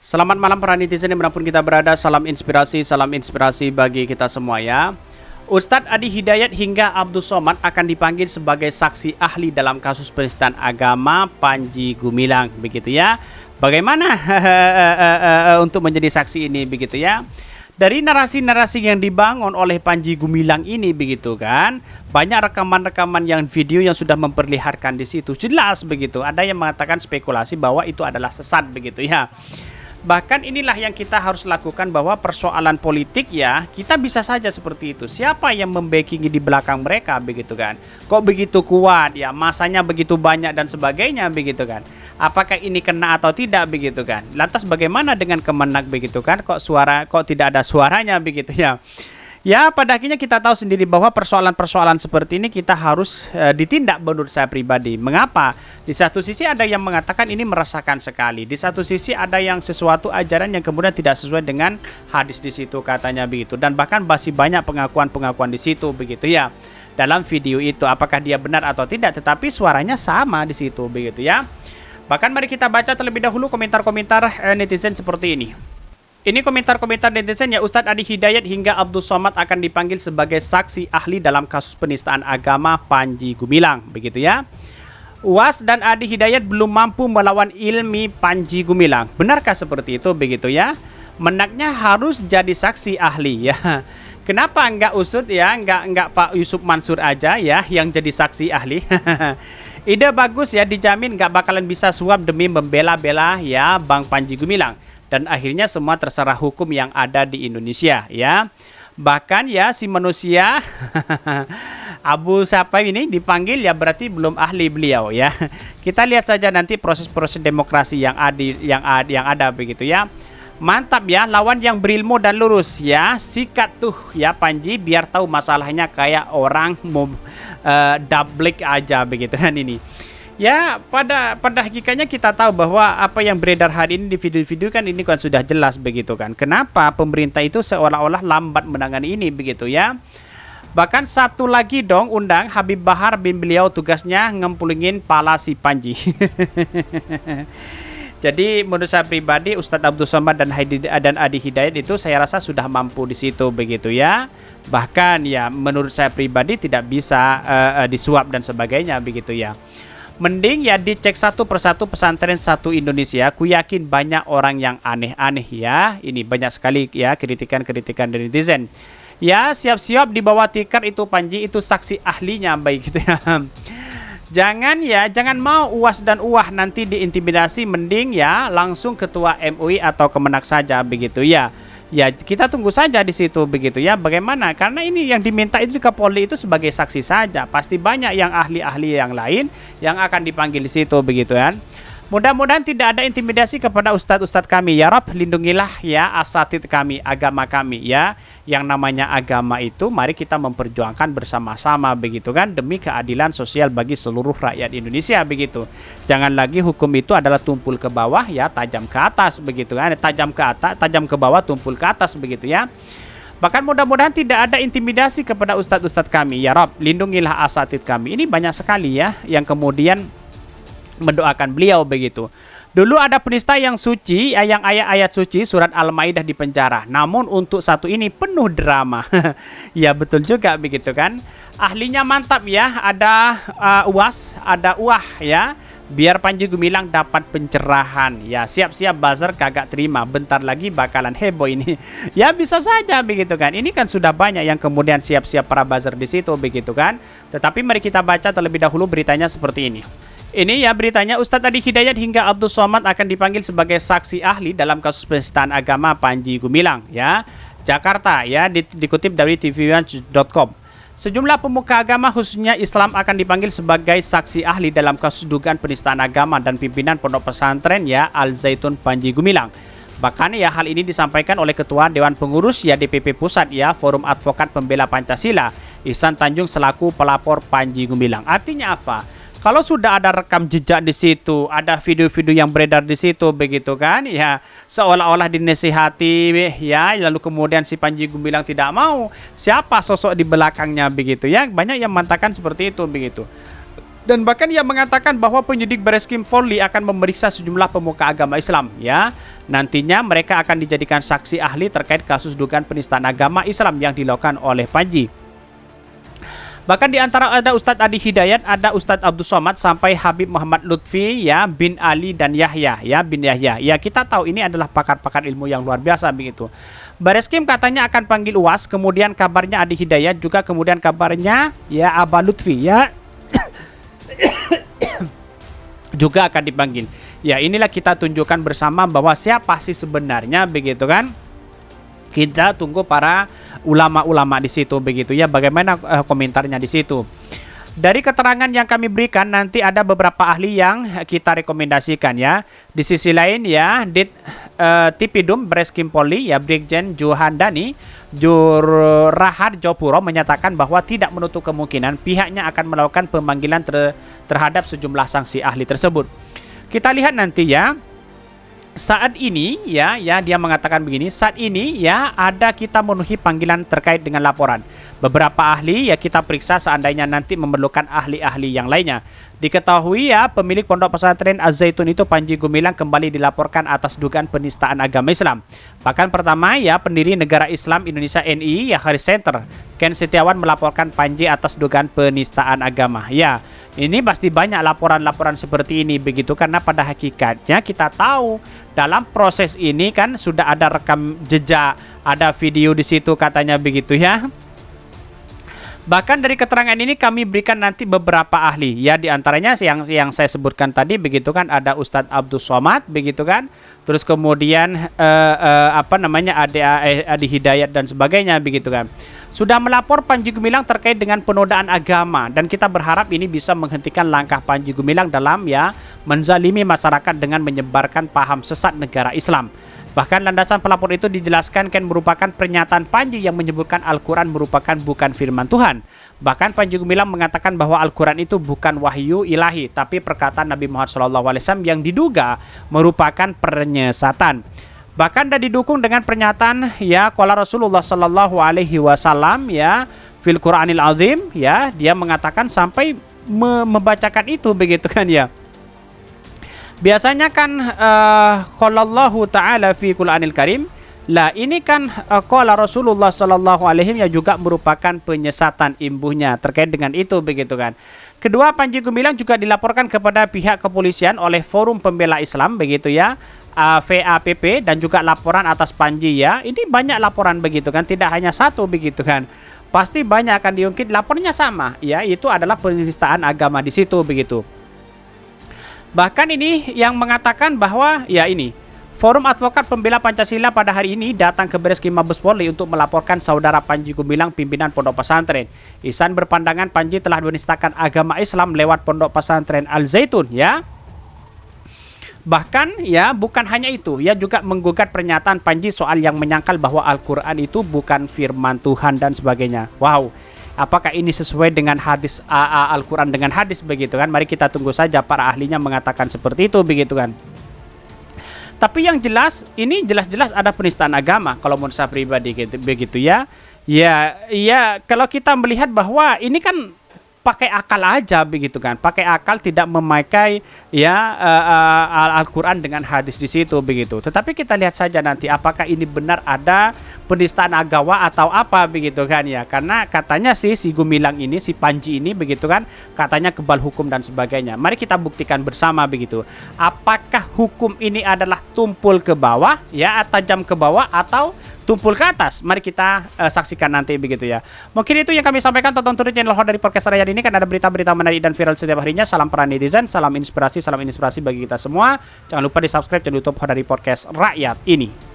Selamat malam para netizen dimanapun kita berada, salam inspirasi bagi kita semua ya. Ustadz Adi Hidayat hingga Abdul Somad akan dipanggil sebagai saksi ahli dalam kasus penistaan agama Panji Gumilang, begitu ya. Bagaimana untuk menjadi saksi ini, begitu ya. Dari narasi-narasi yang dibangun oleh Panji Gumilang ini, begitu kan, banyak rekaman-rekaman yang video yang sudah memperlihatkan di situ jelas begitu. Ada yang mengatakan spekulasi bahwa itu adalah sesat, begitu ya. Bahkan inilah yang kita harus lakukan, bahwa persoalan politik ya kita bisa saja seperti itu. Siapa yang membackingi di belakang mereka, begitu kan? Kok begitu kuat ya, masanya begitu banyak dan sebagainya, begitu kan? Apakah ini kena atau tidak, begitu kan? Lantas bagaimana dengan Kemenak, begitu kan? Kok tidak ada suaranya, begitu ya? Ya, pada akhirnya kita tahu sendiri bahwa persoalan-persoalan seperti ini kita harus ditindak menurut saya pribadi. Mengapa? Di satu sisi ada yang mengatakan ini meresahkan sekali. Di satu sisi ada yang sesuatu ajaran yang kemudian tidak sesuai dengan hadis di situ, katanya begitu. Dan bahkan masih banyak pengakuan-pengakuan di situ, begitu ya. Dalam video itu, apakah dia benar atau tidak, tetapi suaranya sama di situ, begitu ya. Bahkan mari kita baca terlebih dahulu komentar-komentar netizen seperti ini. Ini komentar-komentar netizen ya. Ustadz Adi Hidayat hingga Abdul Somad akan dipanggil sebagai saksi ahli dalam kasus penistaan agama Panji Gumilang, begitu ya. UAS dan Adi Hidayat belum mampu melawan ilmi Panji Gumilang. Benarkah seperti itu, begitu ya? Menaknya harus jadi saksi ahli ya. Kenapa enggak Usut ya, enggak Pak Yusuf Mansur aja ya yang jadi saksi ahli? Ide bagus ya, dijamin enggak bakalan bisa suap demi membela-bela ya Bang Panji Gumilang. Dan akhirnya semua terserah hukum yang ada di Indonesia ya. Bahkan ya si manusia Abu siapa ini dipanggil ya, berarti belum ahli beliau ya. Kita lihat saja nanti proses-proses demokrasi yang ada begitu ya. Mantap ya, lawan yang berilmu dan lurus ya. Sikat tuh ya Panji, biar tahu masalahnya kayak orang mau double aja, begitu kan ini. Ya, pada hakikatnya kita tahu bahwa apa yang beredar hari ini di video-video kan ini kan sudah jelas, begitu kan. Kenapa pemerintah itu seolah-olah lambat menangani ini, begitu ya. Bahkan satu lagi dong, undang Habib Bahar bin beliau tugasnya ngempulingin pala si Panji. Jadi menurut saya pribadi Ustadz Abdul Somad dan Adi Hidayat itu saya rasa sudah mampu di situ, begitu ya. Bahkan ya menurut saya pribadi tidak bisa disuap dan sebagainya, begitu ya. Mending ya dicek satu persatu pesantren satu Indonesia. Ku yakin banyak orang yang aneh-aneh ya. Ini banyak sekali ya kritikan-kritikan dari netizen. Ya siap-siap di bawah tikar itu Panji, itu saksi ahlinya, baik gitu ya. Jangan mau UAS dan UAH nanti diintimidasi, mending ya langsung ketua MUI atau Kemenak saja, begitu ya. Ya kita tunggu saja di situ, begitu ya. Bagaimana? Karena ini yang diminta itu Kapolri itu sebagai saksi saja. Pasti banyak yang ahli-ahli yang lain yang akan dipanggil di situ, begitu kan. Mudah-mudahan tidak ada intimidasi kepada ustadz-ustadz kami. Ya Rob, lindungilah ya asatid kami, agama kami ya. Yang namanya agama itu mari kita memperjuangkan bersama-sama, begitu kan, demi keadilan sosial bagi seluruh rakyat Indonesia, begitu. Jangan lagi hukum itu adalah tumpul ke bawah ya, tajam ke atas, begitu kan. Tajam ke atas, tajam ke bawah, tumpul ke atas, begitu ya. Bahkan mudah-mudahan tidak ada intimidasi kepada ustadz-ustadz kami. Ya Rob, lindungilah asatid kami. Ini banyak sekali ya yang kemudian mendoakan beliau, begitu. Dulu ada penista yang suci, yang ayat-ayat suci surat Al-Maidah di penjara. Namun untuk satu ini penuh drama. Ya betul juga, begitu kan. Ahlinya mantap ya, ada UAS, ada UAH ya. Biar Panji Gumilang dapat pencerahan. Ya siap-siap buzzer kagak terima. Bentar lagi bakalan heboh ini. Ya bisa saja, begitu kan. Ini kan sudah banyak yang kemudian siap-siap para buzzer di situ, begitu kan. Tetapi mari kita baca terlebih dahulu beritanya seperti ini. Ini ya beritanya, Ustadz Adi Hidayat hingga Abdul Somad akan dipanggil sebagai saksi ahli dalam kasus penistaan agama Panji Gumilang ya. Jakarta ya, dikutip dari tvone.com. Sejumlah pemuka agama khususnya Islam akan dipanggil sebagai saksi ahli dalam kasus dugaan penistaan agama dan pimpinan pondok pesantren ya Al Zaitun Panji Gumilang. Bahkan ya hal ini disampaikan oleh Ketua Dewan Pengurus ya DPP Pusat ya Forum Advokat Pembela Pancasila Ihsan Tanjung selaku pelapor Panji Gumilang. Artinya apa? Kalau sudah ada rekam jejak di situ, ada video-video yang beredar di situ, begitu kan? Ya, seolah-olah dinasihati ya, lalu kemudian si Panji Gumilang tidak mau. Siapa sosok di belakangnya, begitu ya? Banyak yang mengatakan seperti itu, begitu. Dan bahkan ia mengatakan bahwa penyidik Bareskrim Polri akan memeriksa sejumlah pemuka agama Islam ya. Nantinya mereka akan dijadikan saksi ahli terkait kasus dugaan penistaan agama Islam yang dilakukan oleh Panji. Bahkan di antara ada Ustadz Adi Hidayat, ada Ustadz Abdul Somad, sampai Habib Muhammad Lutfi ya, bin Ali dan Yahya ya, bin Yahya. Ya, kita tahu ini adalah pakar-pakar ilmu yang luar biasa begitu. Bareskrim katanya akan panggil UAS, kemudian kabarnya Adi Hidayat, juga kemudian kabarnya ya Aba Lutfi ya juga akan dipanggil. Ya, inilah kita tunjukkan bersama bahwa siapa sih sebenarnya begitu kan. Kita tunggu para ulama-ulama di situ begitu ya, bagaimana komentarnya di situ. Dari keterangan yang kami berikan nanti ada beberapa ahli yang kita rekomendasikan ya. Di sisi lain ya, Tipidum Bareskrim Polri ya, Brigjen Juhandani Jurahar Jopuro menyatakan bahwa tidak menutup kemungkinan pihaknya akan melakukan pemanggilan terhadap sejumlah sanksi ahli tersebut. Kita lihat nanti ya. Saat ini ya dia mengatakan begini, saat ini ya ada kita memenuhi panggilan terkait dengan laporan. Beberapa ahli ya kita periksa seandainya nanti memerlukan ahli-ahli yang lainnya. Diketahui ya pemilik pondok pesantren Az-Zaitun itu Panji Gumilang kembali dilaporkan atas dugaan penistaan agama Islam. Bahkan pertama ya pendiri Negara Islam Indonesia NI ya Haris Center Ken Setiawan melaporkan Panji atas dugaan penistaan agama. Ya, ini pasti banyak laporan-laporan seperti ini begitu, karena pada hakikatnya kita tahu dalam proses ini kan sudah ada rekam jejak, ada video di situ katanya begitu ya. Bahkan dari keterangan ini kami berikan nanti beberapa ahli ya, diantaranya yang saya sebutkan tadi begitu kan, ada Ustadz Abdul Somad begitu kan, terus kemudian Adi Hidayat dan sebagainya begitu kan, sudah melapor Panji Gumilang terkait dengan penodaan agama, dan kita berharap ini bisa menghentikan langkah Panji Gumilang dalam ya menzalimi masyarakat dengan menyebarkan paham sesat negara Islam. Bahkan landasan pelapor itu dijelaskan kan merupakan pernyataan Panji yang menyebutkan Al-Quran merupakan bukan firman Tuhan. Bahkan Panji Gumilang mengatakan bahwa Al-Quran itu bukan wahyu ilahi, tapi perkataan Nabi Muhammad SAW yang diduga merupakan penyesatan. Bahkan dan didukung dengan pernyataan ya qala Rasulullah Sallallahu Alaihi Wasallam ya fil Quranil Azim ya, dia mengatakan sampai membacakan itu begitu kan ya. Biasanya kan qalallahu ta'ala fi Qur'anil Karim. Lah ini kan qala Rasulullah sallallahu alaihi ya juga merupakan penyesatan imbuhnya terkait dengan itu begitu kan. Kedua, Panji Gumilang juga dilaporkan kepada pihak kepolisian oleh Forum Pembela Islam begitu ya, VAPP, dan juga laporan atas Panji ya. Ini banyak laporan begitu kan, tidak hanya satu begitu kan. Pasti banyak akan diungkit, lapornya sama ya, itu adalah penistaan agama di situ begitu. Bahkan ini yang mengatakan bahwa ya ini Forum Advokat Pembela Pancasila pada hari ini datang ke Bareskrim Mabes Polri untuk melaporkan saudara Panji Gumilang, pimpinan pondok pesantren. Ihsan berpandangan Panji telah menistakan agama Islam lewat pondok pesantren Al-Zaitun ya. Bahkan ya bukan hanya itu, ia juga menggugat pernyataan Panji soal yang menyangkal bahwa Al-Quran itu bukan firman Tuhan dan sebagainya. Wow. Apakah ini sesuai dengan hadis Al-Quran dengan hadis begitu kan? Mari kita tunggu saja para ahlinya mengatakan seperti itu begitu kan. Tapi yang jelas ini jelas-jelas ada penistaan agama kalau menurut saya pribadi gitu, begitu ya. Ya kalau kita melihat bahwa ini kan pakai akal aja begitu kan, pakai akal, tidak memakai ya Al-Quran dengan hadis di situ begitu. Tetapi kita lihat saja nanti apakah ini benar ada penistaan agama atau apa begitu kan ya, karena katanya sih si Gumilang ini, si Panji ini begitu kan, katanya kebal hukum dan sebagainya. Mari kita buktikan bersama begitu, apakah hukum ini adalah tumpul ke bawah ya, tajam ke bawah atau tumpul ke atas. Mari kita saksikan nanti begitu ya. Mungkin itu yang kami sampaikan. Tonton terus channel Hot dari Podcast Rakyat ini, kan ada berita-berita menarik dan viral setiap harinya. Salam para netizen, salam inspirasi bagi kita semua. Jangan lupa di subscribe channel YouTube Hot dari Podcast Rakyat ini.